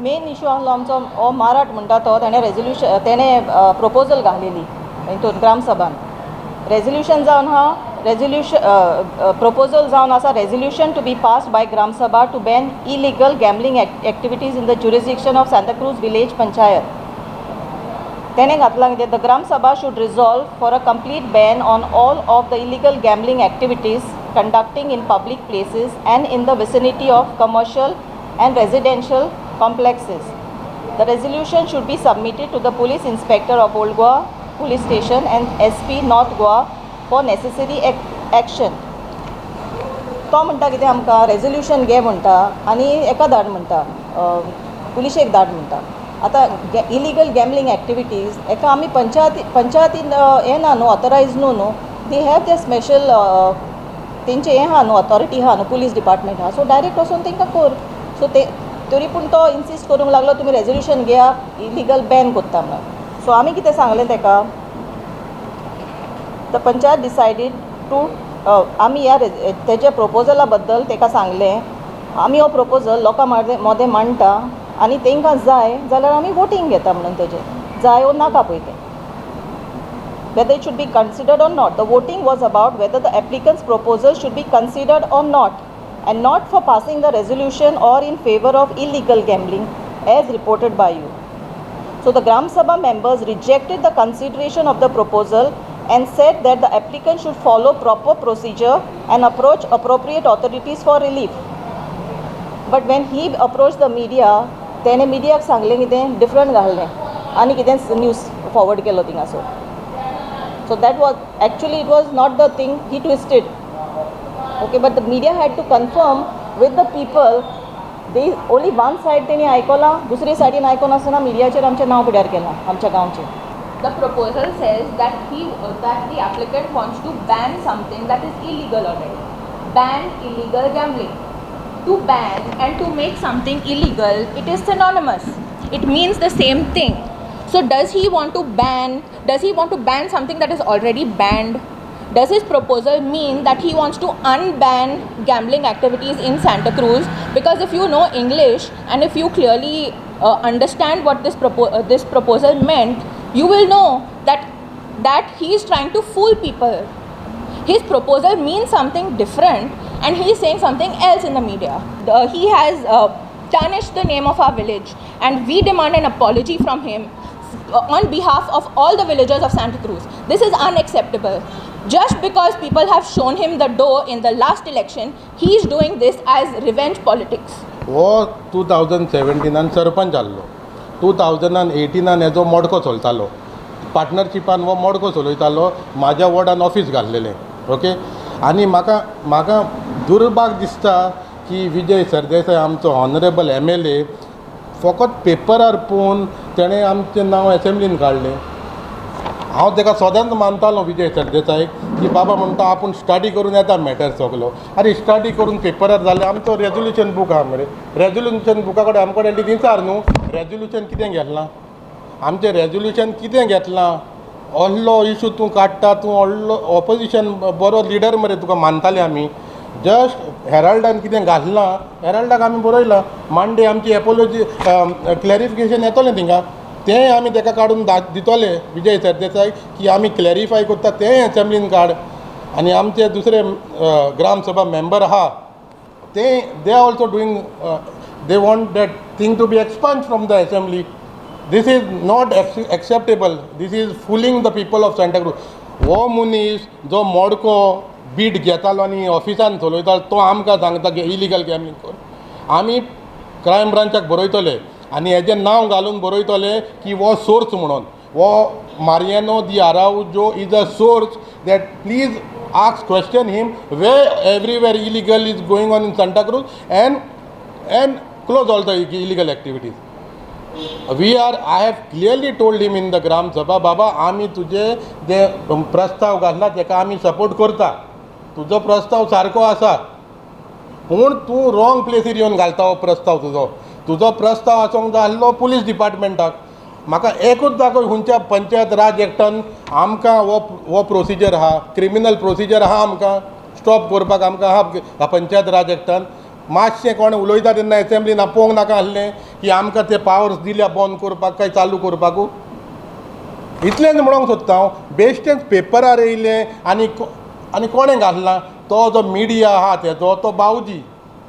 Main issue आहलो आमचो हो माराट म्हणटा तो तेणें प्रपोजल घालेली हितून ग्रामसभान रेजोल्यूशन जावन प्रपोजल जावन आसा resolution to be passed by gram sabha to ban illegal gambling activities in the jurisdiction of Santa Cruz village panchayat. तेणें घातलां कितें the gram sabha should resolve for a complete ban on all of the illegal gambling activities conducting in public places and in the vicinity of commercial and residential complexes. The resolution should be submitted to the police inspector of Old Goa police station and SP North Goa for necessary action. तो म्हणटा कितें आमकां resolution घे म्हणटा आनी एका धाड म्हणटा पुलिशेक धाड म्हणटा. आतां इलिगल गॅमलिंग एक्टिविटीज एका आमी पंचायतीन हें ना न्हू ऑथरायज न्हू दे हॅव ते स्पेशल तेंचे हें आहा न्हू ऑथॉरिटी आहा न्हू पुलीस डिपार्टमेंट आहा सो डायरेक्ट वचून तेंकां कर. सो तरी पूण तो इन्सिस्ट करूंक लागलो तुमी रेजोल्यूशन घेया इलिगल बॅन कोत्ता म्हणून. सो आमी कितें सांगलें ताका द पंचायत डिसायडीड टू आमी ह्या तेज्या प्रपोजला बद्दल ताका सांगलें आमी हो प्रपोजल लोकां मदें मांडटा आनी तांकां जाय जाल्यार आमी वोटींग घेता म्हणून तेजें जाय वो नाका पळय तें whether it should be considered or not. The voting was about whether the applicant's proposal should be considered or not, and not for passing the resolution or in favor of illegal gambling as reported by you. So the Gram Sabha members rejected the consideration of the proposal and said that the applicant should follow proper procedure and approach appropriate authorities for relief. But when he approached the media, तेणें मिडियाक सांगलें कितें different घाललें आनी कितें news forward केलो थिंगासो. So that was actually it was not the thing he twisted. Okay, but the media had to confirm with the people. They only one side तेणी आयकलां दुसरी सायडीन आयकोनासतना मिडियाचेर आमचें नांव पिड्यार केलां आमच्या गांवचें. The proposal says that the applicant wants to ban something that is illegal already. Ban illegal gambling. To ban and to make something illegal, it is synonymous. It means the same thing. So does he want to ban something that is already banned? Does his proposal mean that he wants to unban gambling activities in Santa Cruz? Because if you know English and if you clearly understand what this proposal meant, you will know that he is trying to fool people. His proposal means something different and he is saying something else in the media. He has tarnished the name of our village and we demand an apology from him on behalf of all the villagers of Santa Cruz. This is unacceptable. Just because people have shown him the door in the last election, he is doing this as revenge politics. वो 2017 सरपंच जाल्लो 2018 हेजो मोडको चलतालो पार्टनरशिपान वो मोडको चलयतालो म्हाज्या वॉर्डान office घाल्लेलें okay. आनी म्हाका दुर्भाग्य दिसता की विजय सरदेसाय आमचो ऑनरेबल MLA फकत पेपरार पळोवन तेणें आमचें नांव एसेंब्लीन काडलें. हांव ताका सदांच मानतालो विजय सरदेसायक की बाबा म्हणटा आपूण स्टडी करून येता मॅटर सगलो. अरे स्टडी करून पेपरार जालें आमचो रेजोल्यूशन बूक आहा मरे रेजोल्यूशन बुका कडेन आमचे कडेन विचार न्हू रेजोल्यूशन कितें घेतलां आमचें रेजोल्यूशन कितें घेतलां. व्हडलो इशू तूं काडटा तूं व्हडलो ऑपोजिशन बरो लिडर मरे तुका मानताले आमी. जस्ट हेराल्डान कितें घातलां हेराल्डाक आमी बरयलां मांडे आमची एपोलॉजी क्लॅरिफिकेशन येतलें थिंगा तें आमी ताका काडून दितले विजय सरदेसाय की आमी क्लॅरिफाय करता तें एसेंब्लीन काड. आनी आमचे दुसरे ग्रामसभा मेंबर आहा they also doing they want that thing to be expunged from the assembly. This is not acceptable. This is fooling the people of Santa Cruz. वो मनीस जो मोडको बीट घेतालो आनी ऑफिसान चलयतालो तो आमकां सांगता की इलिगल गॅमलिंग कर. आमी क्रायम ब्रांचाक बरयतले आनी हेजें नांव घालून बरयतले की वो सोर्स म्हणून वो Mariano de Araujo is a source that please ask question him where everywhere illegal is going on in Santa Cruz and close all the illegal activities. I have clearly told him in the Gram Sabha baba आमी तुजे जे प्रस्ताव घातला तेका आमी support करता तुजो प्रस्ताव सारको आसा पूण तूं रॉंग प्लेसीर येवन घालता हो प्रस्ताव तुजो प्रस्ताव आसूंक जाय आसलो पुलीस डिपार्टमेंटाक. म्हाका एकूच जागो खंयच्या पंचायत राज एक्टान आमकां वो प्रोसिजर आहा क्रिमिनल प्रोसिजर आहा आमकां स्टॉप करपाक आमकां आहा पंचायत राज एक्टान. मातशें कोण उलयता तेन्ना एसेंब्लीन पळोवंक नाका आसलें की आमकां ते पावर्स दिल्या बंद करपाक काय चालू करपाकू. इतलेंच म्हणूंक सोदता हांव. बेश्टेंच पेपरार येयलें आनी कोणें घातला तो जो मिडिया आहा तेजो तो बावजी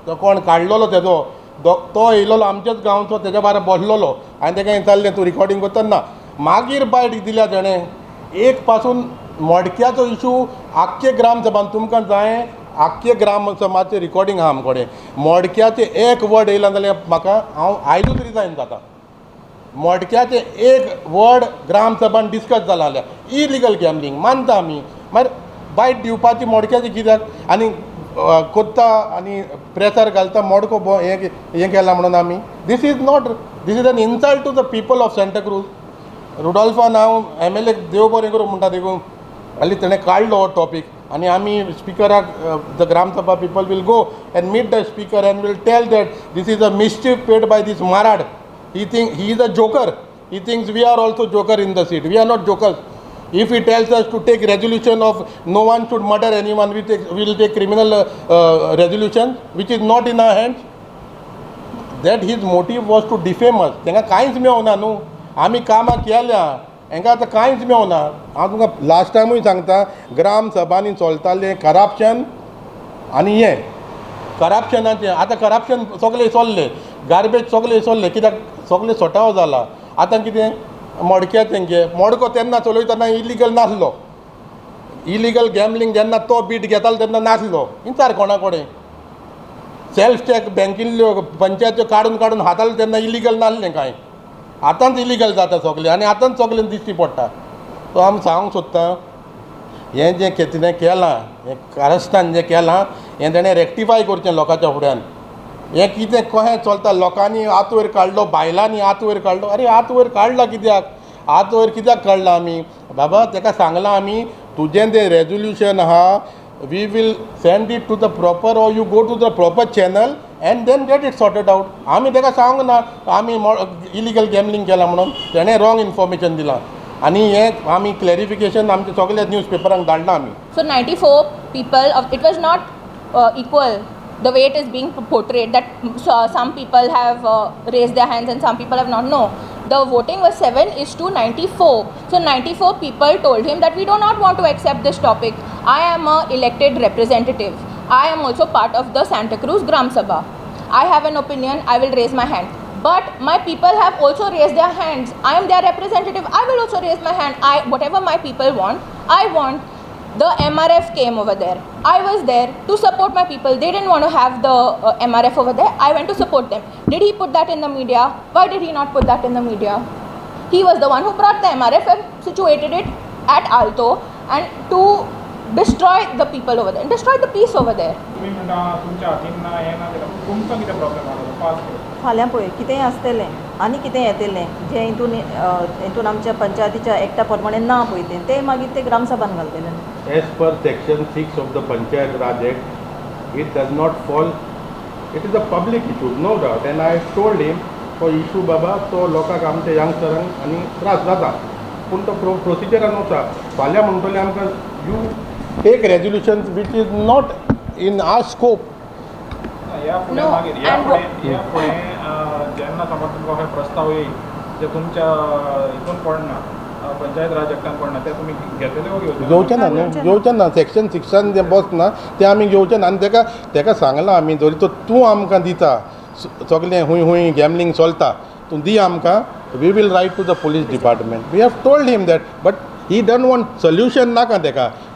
तो कोण काडलेलो तेजो तो येयलोलो आमच्याच गांवचो तेज्या भायर बसलेलो आनी तेका विचारलें तूं रिकॉर्डिंग करतना. मागीर बायट दिल्या तेणें एक पासून मोडक्याचो इशू आख्खे ग्रामसभान तुमकां जाय आख्खे ग्रामसभाचें रिकॉर्डिंग आहा आमचे कडेन. मोडक्याचें एक वर्ड येयला जाल्यार म्हाका हांव आयजूच रिजायन जाता. मोडक्याचें एक वर्ड ग्रामसभान डिस्कस जाला जाल्यार इलिगल गॅमलींग मानता आमी. मागीर बायट दिवपाची मोडक्याची कित्याक आनी कोत्ता आनी प्रेसार घालता मोडको हें केलां म्हणून आमी. This is an insult to the people of Santa Cruz. रुडॉल्फान हांव MLA देव बरें करूं म्हणटा देखून हालीं तेणें काडलो हो टॉपीक आनी आमी स्पिकराक the gram sabha people will go and meet the speaker and will tell that this is a mischief paid by this माराड. He is a joker. He thinks we are also joker in the seat. We are not jokers. If he tells us to take resolution of no one should murder anyone, we will take criminal resolution, which is not in our hands. That his motive was to defame us. तेंका कांयच मेवना न्हू. आमी कामां केल्या हेंका आतां कांयच मेवना. हांव तुमकां लास्ट टायमूय सांगता ग्राम सभांनी चलतालें करप्शन आनी हें करप्शनाचें. आतां करप्शन सगळें चल्लें, गार्बेज सगळें चल्लें कित्याक सगळें सोटाव जाला. आतां कितें मोडक्या तेंगे मोडको तेन्ना चलयतना इलिगल नासलो. इलिगल गॅमलींग जेन्ना तो बीट घेतालो तेन्ना नासलो. विचार कोणा कडेन सेल्फ चॅक बँकिल्ल्यो पंचायत्यो काडून काडून हाताळ्यो तेन्ना इलिगल नासलें कांय. आतांच इलिगल जाता सगळें आनी आतांच सगळें दिश्टी पडटा. सो आमी सांगूंक सोदता हें जें तिणें केलां हें कारस्थान जें केलां हें तेणें रेक्टिफाय करचें लोकांच्या फुड्यान. हें कितें कशें चलता. लोकांनी हात वयर काडलो, बायलांनी हात वयर काडलो. अरे हात वयर काडला कित्याक? हात वयर कित्याक काडला आमी? बाबा तेका सांगलां आमी तुजें तें रेजोल्युशन आहा we will send it to the proper or you go to the proper channel and then get it sorted out. आमी तेका सांगूंक ना आमी इलिगल गॅमलींग केलां म्हणून. तेणें रॉंग इन्फॉर्मेशन दिलां आनी हें आमी क्लॅरिफिकेशन आमच्या सगळ्या न्यूज पेपरांक धाडलां आमी. So 94 people it was not equal the way it is being portrayed that some people have raised their hands and some people have not. No, the voting was 7:94. So 94 people told him that we do not want to accept this topic. I am a elected representative. I am also part of the Santa Cruz Gram Sabha. I have an opinion. I will raise my hand. But my people have also raised their hands. I am their representative. I will also raise my hand. Whatever my people want, I want. The MRF came over there. I was there to support my people. They didn't want to have the MRF over there. I went to support them. Did he put that in the media? Why did he not put that in the media? He was the one who brought the MRF and situated it at Alto and to destroy the people over there and destroy the peace over there. तुम्ही म्हणटा तुमच्या हातीन ना हें ना जाल्यार तुमकां कितें प्रॉब्लेम आसलो पास करप फाल्यां पळय कितेंय आसतलें आनी कितें येतलें जें हितून आमच्या पंचायतीच्या एक्टा प्रमाणे ना पळय तें मागीर ते ग्रामसभान घालतलें. As per section 6 of the Panchayat Raj Act, it does not fall, it is a public issue, no doubt. And I told him, तो इशू बाबा तो लोकांक आमच्या यंगस्टरांक आनी त्रास जाता पूण तो प्रोसिजरान वता. फाल्यां म्हणटले आमकां you take resolution which is not in our scope. ह्या फुडें No, मागीर ह्या and फुडें जेन्ना समज तुमकां खंय प्रस्ताव येईल जे तुमच्या हितून पडना पंचायत राज एक्टान पडना ते तुमी घेतले वो घेवचें ना न्हू घेवचें ना. सेक्शन 6 जें बसना तें आमी घेवचें ना. आनी तेका सांगलां आमी जरी तो तूं आमकां दिता सगलें हूंय गॅमलींग चलता तूं दी आमकां we will write to the police department. We have told him that but he don't want solution नाका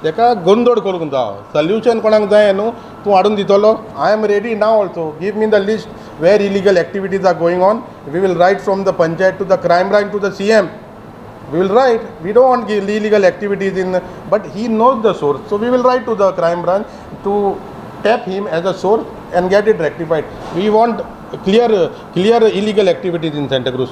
तेका गोंदोळ करूंक जाय. सोल्युशन कोणाक जाय न्हू तूं हाडून दितलो. I am ready now also. Give me the list where illegal activities are going on. We will write from the panchayat to the crime branch to the CM. We will write. We don't want illegal activities in, but he knows the source. So we will write to the crime branch to tap him as a source and get it rectified. We want clear illegal activities in Santa Cruz.